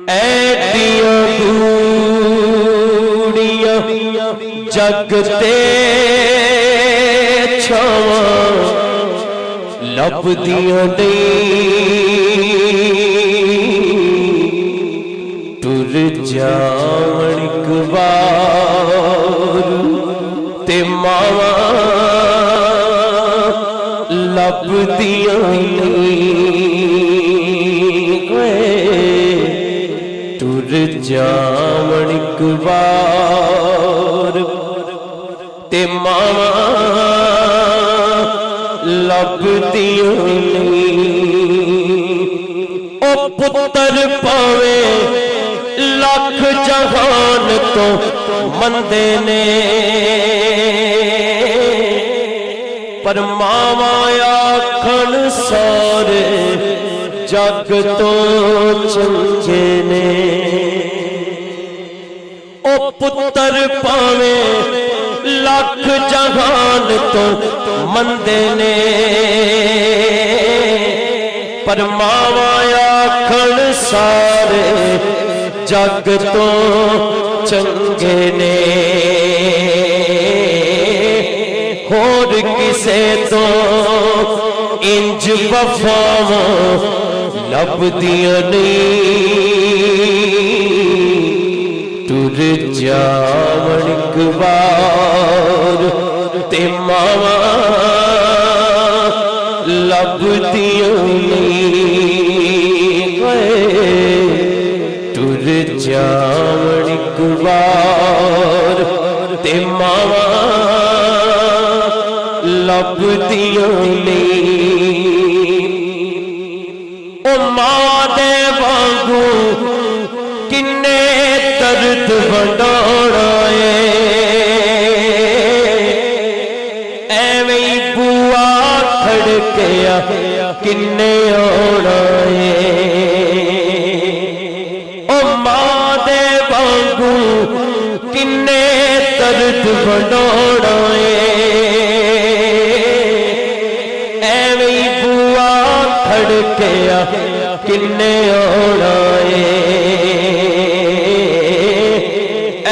ایڈیاں گوڑیاں جگ تے چھاواں لبدیاں نہیں ٹر جاون اک بار تے ماواں لبدیاں نہیں ٹر جاون اک بار تے ماواں لبدیاں نہیں او پتر پاوے لاکھ جہان تو مندے نے پر ماواں آکھن سارے جگ تو چنگے نے او پتر پاوے لاکھ جہان تو مندے نے پر ماواں آکھن سارے جگ تو چنگے نے ہور کسے تو انج وفاواں لبدیاں نہیں ٹر جاون اک بار تے ماواں لبدیاں نہیں ٹر جاون اک بار تے ماواں لبدیاں نہیں او ماں دے وانگوں کنے درد ونڈانا ہے ایویں بوا کھڑکیا کنے آنا ہے او ماں دے وانگوں کنے درد ونڈانا ہے ایویں بوا کھڑکیا کنے آنا ہے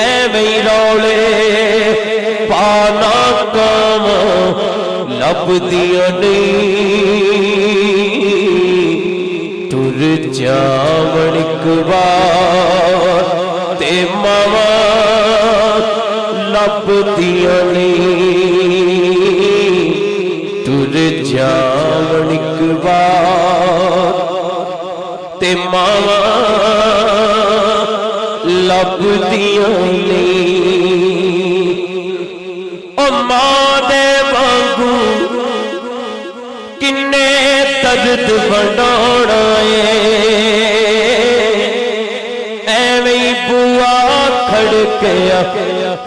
ایویں رولے پانا کام لبدیاں نہیں ٹر جاون اک بار تے ماواں لبدیاں نہیں ٹر جاون اک بار تے ماواں لبدیاں نہیں او ماں دے وانگوں کنے درد ونڈانا ہے ایویں بوا کھڑکیا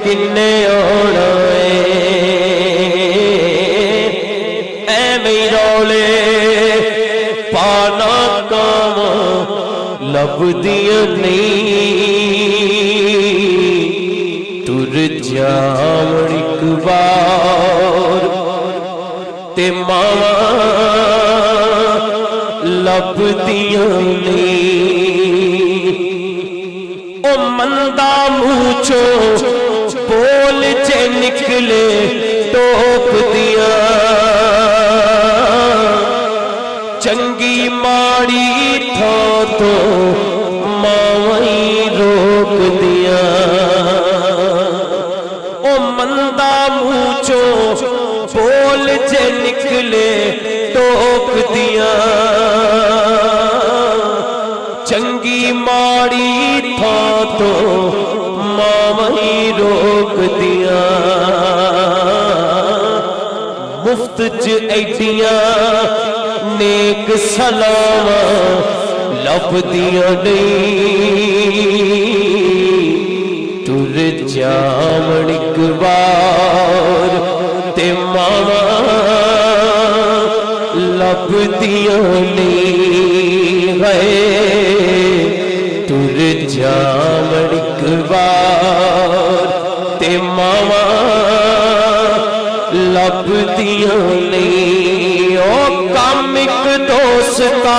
کنے آنا ہے ایویں رولے پانا کام لبدیاں نہیں ٹر جاون اک بار تے ماواں لبدیاں نہیں او مندہ منہ چوں بول چے نکلے ٹوپ دیا چنگی ماڑی تھا تو ماویں روک دیا او مندہ منہ چوں بول چے نکلے ٹوک دیا چنگی ماڑی تھا تو ماویں روک دیا مفت چ ایڈیاں نیک سلاواں لبدیاں نہیں ٹر جاون اک بار تے ماواں لبدیاں نہیں ٹر جاون اک بار تے ماواں لبدیاں نہیں او کم اک دوستا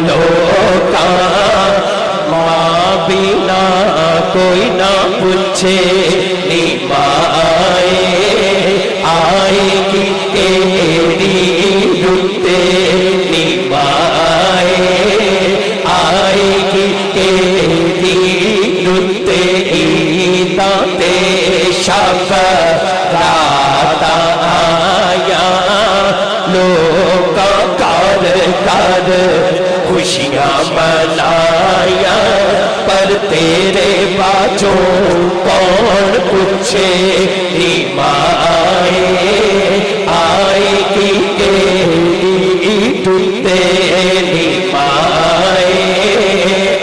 لوکاں ماں بنا کوئی نہ پوچھے نی ماں آئے گی تیری رتے نی ماں آئے گی تیری رتے عیداں تے شب رات آیا لوکاں کر کر خوشیاں منایا پر تیرے باجوں کون پوچھے نی ماں آئے گی تیری ٹوٹے نی ماں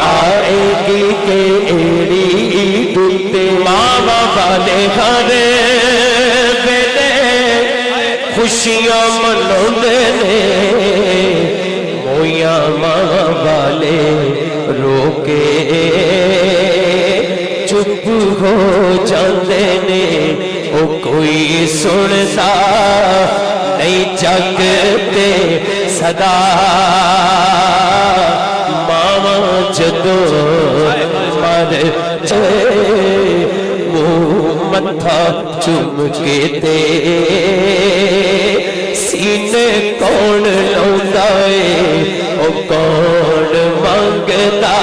آئے گی تیری ٹوٹے ماں والے گھر ویلے خوشیاں مناؤندے نے مویاں ماں والے رو کے چپ ہو جاندے نے او کوئی سندا نہیں جگ تے صدا ماں جدوں مر متھا چوم کے تے سینے کون لاؤندا اے او کون منگدا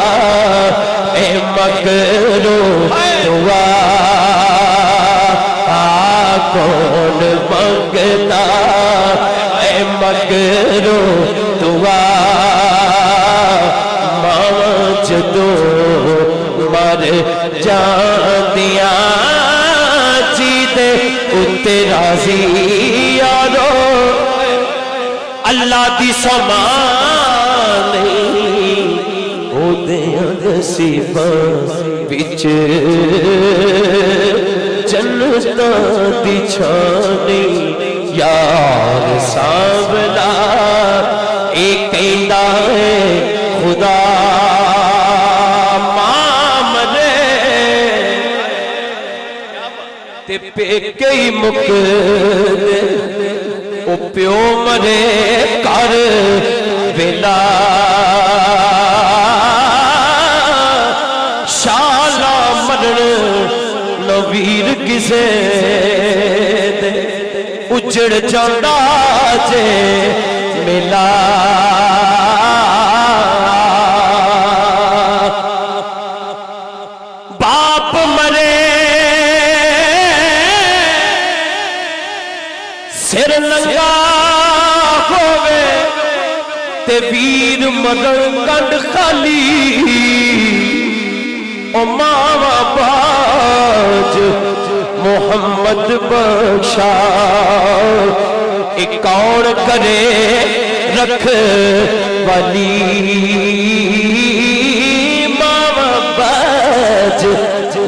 اے مگرو دعا کون منگدا اے مگرو دعا ماں جدوں مر جاندیاں جی دے اتے راضی یارو اللہ دی سمان نہیں او دیاں نصیباں وچ جنتاں دی چھانی یار سانبلا اے کہندا ہے خدا ماں مرے تے پیکے ہی مک دے او پیو مرے کر ویلا شالا مرن نویر کسے دے اجڑ جاندا جے ملا باپ مرے سر ننگا ہووے تے ویر مگر کنڈ خالی او ماوا باج محمد بخشا ایک کون کرے رکھ والی ماوا باج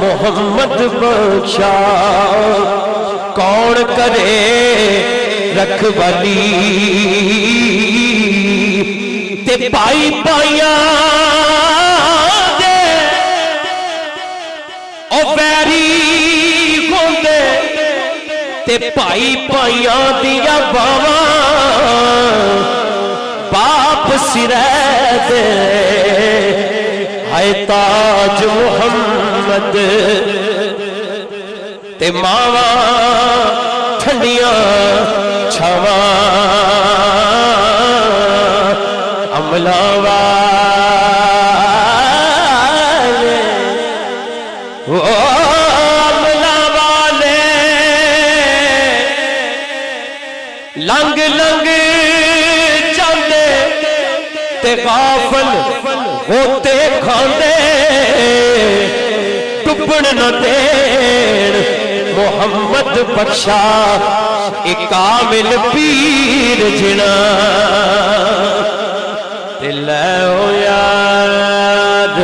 محمد بخشا کون کرے رکھ والی تے پائی پائیاں دے او بیری ہوندے تے پائی پائیاں دیا باواں باپ سرے دے ہائے تاج محمد تے ماواں ٹھنڈیاں چھاواں عملاں والے عملاں والے لنگ لنگ جاندے تے غافل ہوتے کھاندے ٹپڑ نہ دین محمد بخشا ایک کامل پیر جنا دل او یاد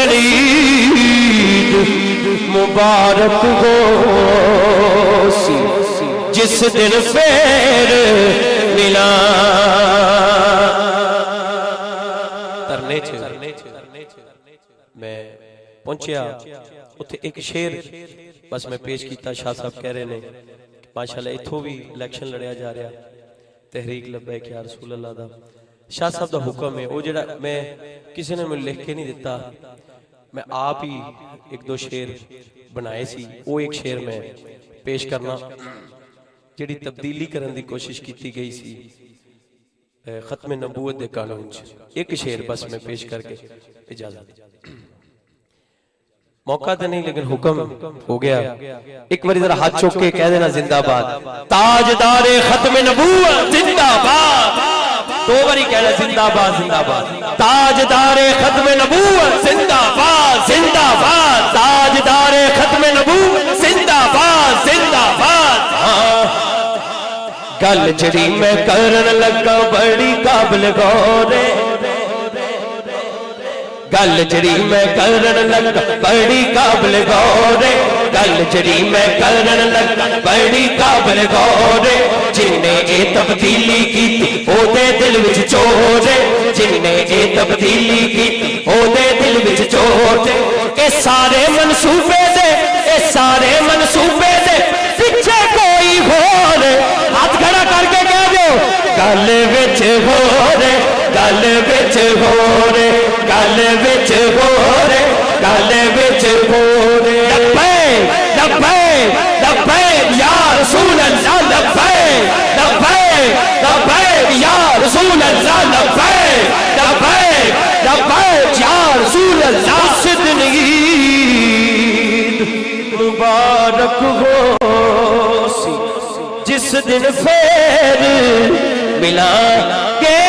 دن عید مبارک ہو سی جس دن پھر ملا ترنے میں پہنچیا اتھے ایک شیر بس میں پیش کیتا شاہ صاحب کہہ رہے نے ماشاءاللہ اتھو بھی الیکشن لڑیا جا رہا تحریک لبیک یا رسول اللہ دا شاہ صاحب دا حکم ہے وہ جڑا میں کسی نے مجھے لکھ کے نہیں دیتا میں آپ ہی ایک دو شیر بنائے سی وہ ایک شیر میں پیش کرنا جڑی تبدیلی کرن دی کوشش کیتی گئی سی ختم نبوت دے قانون ایک شیر بس میں پیش کر کے اجازت موقع تو نہیں لیکن حکم ہو گیا ایک بار ذرا ہاتھ چوک کے کہہ دینا زندہ باد تاجدار ختم نبوت زندہ باد دو باری کہنا زندہ باد زندہ باد تاجدار ختم نبوت زندہ باد زندہ باد تاجدار ختم نبوت زندہ باد زندہ باد گل جڑی میں کرن لگا بڑی قابل غور گل جڑی میں کرن لگا بڑی قابل غور گل جڑی میں کرن لگا بڑی قابل غور جن نے اے تبدیلی کی او دے دل وچ چور جن نے اے تبدیلی کی او دے دل وچ چور اے سارے منصوبے دے پیچھے کوئی ہور ہاتھ کھڑا کر کے کہہ دو گل وچ ہور گل وچ ہور گل وچ ہور گل وچ ہور لبیک لبیک لبیک یا رسول اللہ لبیک لبیک لبیک یا رسول اللہ لبیک لبیک لبیک یا رسول اللہ دن عید مبارک ہو سی جس دن پھر ملا گے